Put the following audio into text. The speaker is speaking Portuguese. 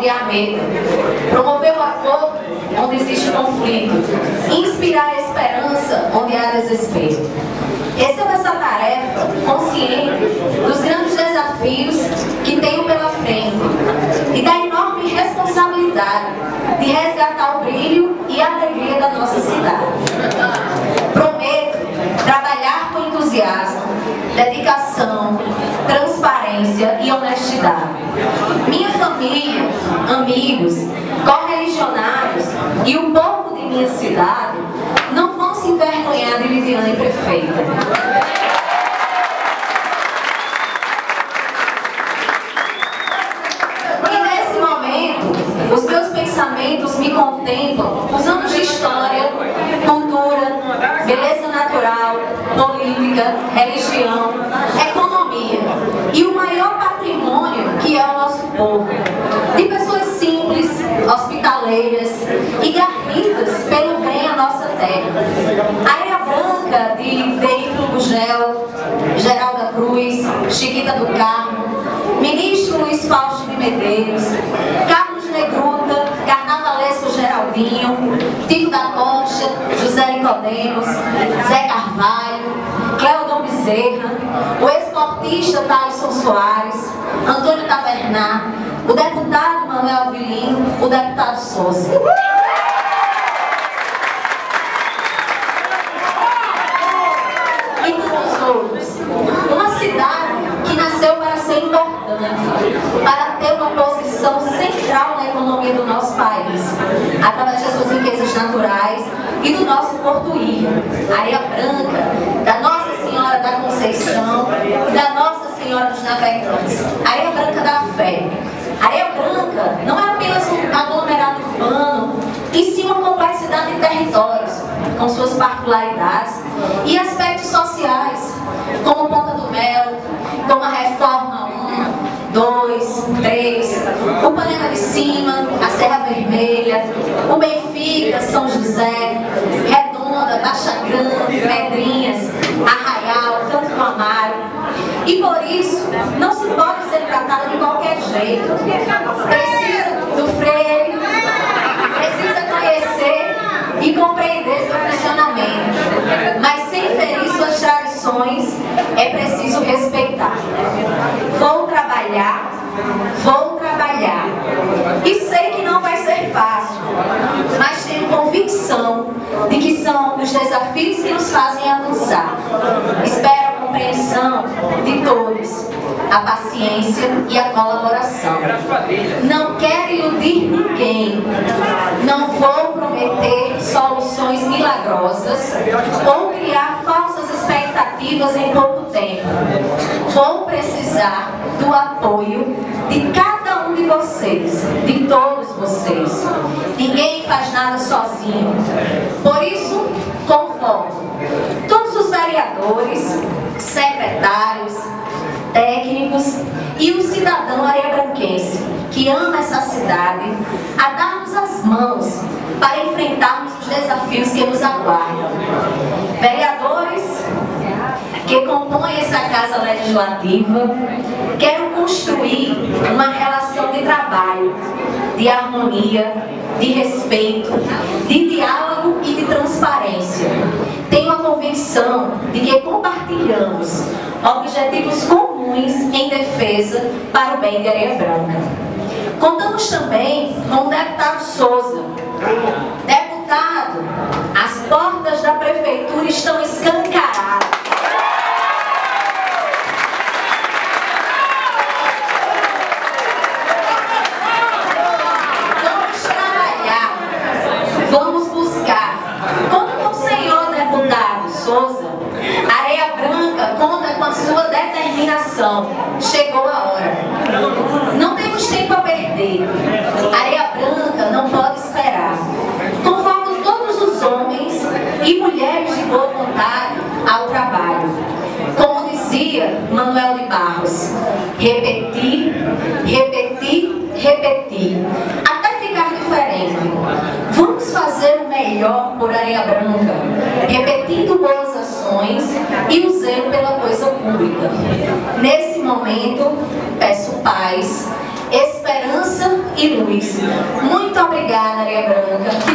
onde há medo, promover o acordo onde existe conflito, inspirar a esperança onde há desespero. Recebo essa tarefa consciente dos grandes desafios que tenho pela frente e da enorme responsabilidade de resgatar o brilho e a alegria da nossa cidade. Prometo trabalhar com entusiasmo, dedicação, transparência e honestidade. Minha família, amigos, correligionários e o povo de minha cidade não vão se envergonhar de Lidiane prefeita. E nesse momento, os meus pensamentos me contemplam os anos de história, cultura, beleza natural, política, religião, economia e o maior patrimônio que é o nosso povo, de pessoas simples, hospitaleiras e garridas pelo bem à nossa terra. Areia Branca de Deito Gugel, Geralda Cruz, Chiquita do Carmo, Ministro Luiz Fausto de Medeiros, Carlos Negruta, Carnavalesco Geraldinho, Tito da Concha, José Nicodemos, Zé Carvalho, Cleodon Bezerra, o esportista Thaleson Soares, Antônio Tavernar, o deputado Manuel Avelino, o deputado Souza. E tantos outros. Uma cidade que nasceu para ser importante, para ter uma posição central na economia do nosso país, através das suas riquezas naturais e do nosso portuário, Areia Branca, da Nossa Senhora da Conceição e da Nossa Senhora dos Navegantes, Areia Branca da Fé. Areia Branca não é apenas um aglomerado urbano, e sim uma complexidade de territórios, com suas particularidades e aspectos sociais, como Ponta do Mel, como a Reforma 1, 2, 3, o Panema de Cima, a Serra Vermelha, o Benfica, São José, Redonda, Baixa Grande, Pedrinhas, Arraial, Canto do Amaro. E por isso, não se pode ser tratada de qualquer jeito. Precisa do freio, precisa conhecer e compreender seu funcionamento. Mas sem ferir suas tradições, é preciso respeitar. Vou trabalhar. E sei que não vai ser fácil, mas tenho convicção de que são os desafios que nos fazem avançar. Espero a compreensão de todos, a paciência e a colaboração. Não quero iludir ninguém. Não vou prometer soluções milagrosas ou criar falsas expectativas em pouco tempo. Vou precisar do apoio de cada um de vocês, de todos vocês. Ninguém faz nada sozinho. Por isso, convoco todos os vereadores, secretários, técnicos e o cidadão areiabranquense que ama essa cidade a darmos as mãos para enfrentarmos os desafios que nos aguardam. Vereadores que compõem essa Casa Legislativa, quero construir uma relação de trabalho, de harmonia, de respeito, de diálogo e de transparência. Tenho a convicção de que compartilhamos objetivos comuns em defesa para o bem de Areia Branca. Contamos também com o deputado Souza. Deputado, as portas da prefeitura estão escancaradas. Vamos buscar. Conta com o senhor deputado Souza. Areia Branca conta com a sua determinação. Chegou a hora. Não temos tempo a perder. Areia Branca não pode esperar. Convoco todos os homens e mulheres de boa vontade ao trabalho. Como dizia Manuel de Barros, repetir, repetir, repetir, até ficar diferente. Vamos fazer o melhor por Areia Branca, repetindo boas ações e o zelo pela coisa pública. Nesse momento, peço paz, esperança e luz. Muito obrigada, Areia Branca.